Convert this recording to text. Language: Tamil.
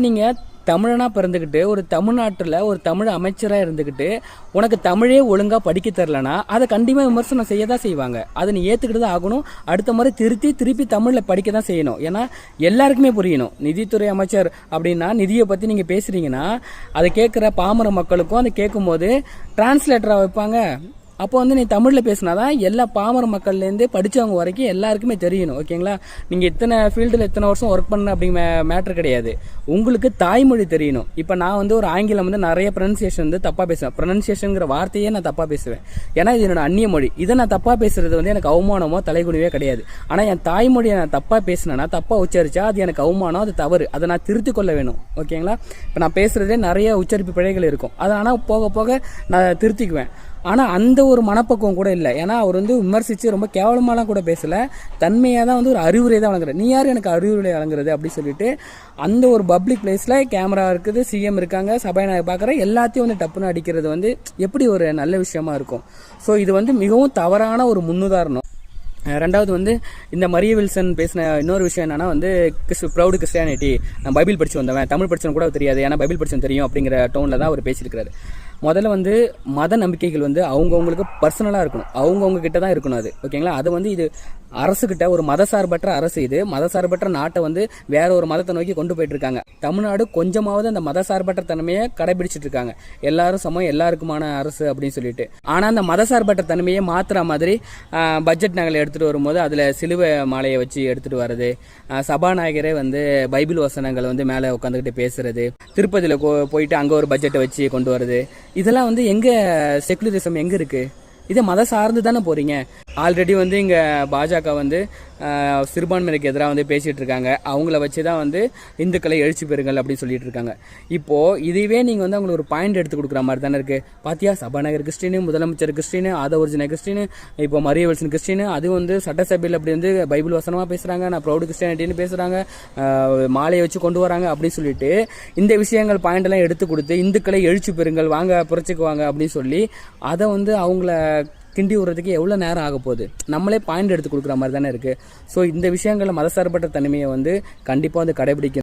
நீங்கள் தமிழனாக பிறந்துக்கிட்டு ஒரு தமிழ்நாட்டில் ஒரு தமிழ் அமைச்சராக இருந்துக்கிட்டு உனக்கு தமிழே ஒழுங்காக படிக்க தரலனா அதை கண்டிப்பாக விமர்சனம் செய்ய தான் செய்வாங்க. அதை நீ ஏற்றுக்கிட்டு தான் ஆகணும். அடுத்த முறை திருப்பி தமிழில் படிக்க தான் செய்யணும். ஏன்னா எல்லாருக்குமே புரியணும். நிதித்துறை அமைச்சர் அப்படின்னா நிதியை பற்றி நீங்கள் பேசுகிறீங்கன்னா அதை கேட்குற பாமர மக்களுக்கும் அதை கேட்கும்போது டிரான்ஸ்லேட்டராக வைப்பாங்க. அப்போ நீ தமிழில் பேசினாதான் எல்லா பாமர மக்கள்லேருந்து படித்தவங்க வரைக்கும் எல்லாருக்குமே தெரியணும். ஓகேங்களா? நீங்கள் இத்தனை ஃபீல்டில் இத்தனை வருஷம் ஒர்க் பண்ண அப்படிங்கிற மேட்ரு கிடையாது. உங்களுக்கு தாய்மொழி தெரியணும். இப்போ நான் ஒரு ஆங்கிலம் நிறைய ப்ரொனன்சியேஷன் தப்பாக பேசுவேன். ப்ரொனன்சியேஷனுங்கிற வார்த்தையே நான் தப்பாக பேசுவேன். ஏன்னா இது என்னோட அந்நிய மொழி. இதை நான் தப்பாக பேசுறது எனக்கு அவமானமோ தலைகுனிவே கிடையாது. ஆனால் என் தாய்மொழியை நான் தப்பாக பேசினேன்னா, தப்பாக உச்சரிச்சா அது எனக்கு அவமானம், அது தவறு. அதை நான் திருத்திக் கொள்ள வேணும். ஓகேங்களா? இப்போ நான் பேசுகிறதே நிறைய உச்சரிப்பு பிழைகள் இருக்கும். அதை ஆனால் போக போக நான் திருத்திக்குவேன். ஆனால் அந்த ஒரு மனப்பக்குவம் கூட இல்லை. ஏன்னா அவர் விமர்சித்து ரொம்ப கேவலமாலாம் கூட பேசலை. தன்மையாக தான் ஒரு அறிவுரை தான் வழங்குறது. நீ யார் எனக்கு அறிவுரை வழங்குறது அப்படி சொல்லிட்டு அந்த ஒரு பப்ளிக் பிளேஸில் கேமரா இருக்குது, சிஎம் இருக்காங்க, சபாநாயகர் பார்க்குற எல்லாத்தையும் டப்புன்னு அடிக்கிறது எப்படி ஒரு நல்ல விஷயமா இருக்கும். ஸோ இது மிகவும் தவறான ஒரு முன்னுதாரணம். ரெண்டாவது இந்த மரிய வில்சன் பேசின இன்னொரு விஷயம் என்னன்னா ப்ரௌடு கிறிஸ்டியானிட்டி, நான் பைபிள் படித்து வந்தவன், தமிழ் படிச்சவன் கூட தெரியாது, ஏன்னா பைபிள் படிச்சவன் தெரியும் அப்படிங்கிற டோனில் தான் அவர் பேசியிருக்கிறாரு. முதல்ல மத நம்பிக்கைகள் அவங்கவுங்களுக்கு பர்சனலாக இருக்கணும். அவங்கவுங்க கிட்ட தான் இருக்கணும் அது. ஓகேங்களா? அது இது அரசுகிட்ட ஒரு மதசார்பற்ற அரசு, இது மதசார்பற்ற நாட்டை வேற ஒரு மதத்தை நோக்கி கொண்டு போயிட்டு இருக்காங்க. தமிழ்நாடு கொஞ்சமாவது அந்த மதசார்பற்ற தன்மையை கடைபிடிச்சிட்டு இருக்காங்க. எல்லாரும் சமம், எல்லாருக்குமான அரசு அப்படின்னு சொல்லிட்டு. ஆனால் அந்த மதசார்பற்ற தன்மையை மாத்துற மாதிரி பட்ஜெட் நகலை எடுத்துட்டு வரும்போது அதில் சிலுவை மாலையை வச்சு எடுத்துட்டு வர்றது, சபாநாயகரே பைபிள் வசனங்களை மேலே உட்காந்துக்கிட்டு பேசுறது, திருப்பதியில் போயிட்டு அங்கே ஒரு பட்ஜெட்டை வச்சு கொண்டு வருது. இதெல்லாம் எங்க செக்குலரிசம் எங்க இருக்கு? இதை மத சார்ந்து தானே போறீங்க. ஆல்ரெடி இங்கே பாஜக சிறுபான்மையினருக்கு எதிராக பேசிட்டு இருக்காங்க. அவங்கள வச்சு தான் இந்துக்களை எழுச்சி பெறுங்கள் அப்படின்னு சொல்லிட்டு இருக்காங்க. இப்போ இதுவே நீங்கள் அவங்களுக்கு ஒரு பாயிண்ட் எடுத்து கொடுக்குற மாதிரி தானே இருக்கு. பாத்தியா, சபாநாயகர் கிறிஸ்டின், முதலமைச்சர் கிறிஸ்டின், ஆதவர்ஜன கிறிஸ்டின், இப்போ மரிய வில்சன் கிறிஸ்டின், அது சட்டசபையில் அப்படி பைபிள் வசனமாக பேசுறாங்க, நான் ப்ரௌடு கிறிஸ்டியானிட்டின்னு பேசுறாங்க, மாலையை வச்சு கொண்டு வராங்க அப்படின்னு சொல்லிட்டு இந்த விஷயங்கள் பாயிண்ட் எல்லாம் எடுத்து கொடுத்து இந்துக்களை எழுச்சி பெறுங்கள், வாங்க புரட்சிக்குவாங்க அப்படின்னு சொல்லி அதை அவங்கள கிண்டி விடுறதுக்கு எவ்வளோ நேரம் ஆக போகுது? நம்மளே பாயிண்ட் எடுத்து கொடுக்குற மாதிரி தானே இருக்குது. ஸோ இந்த விஷயங்களில் மதசார்பற்ற தனிமையை கண்டிப்பாக கடைபிடிக்கணும்.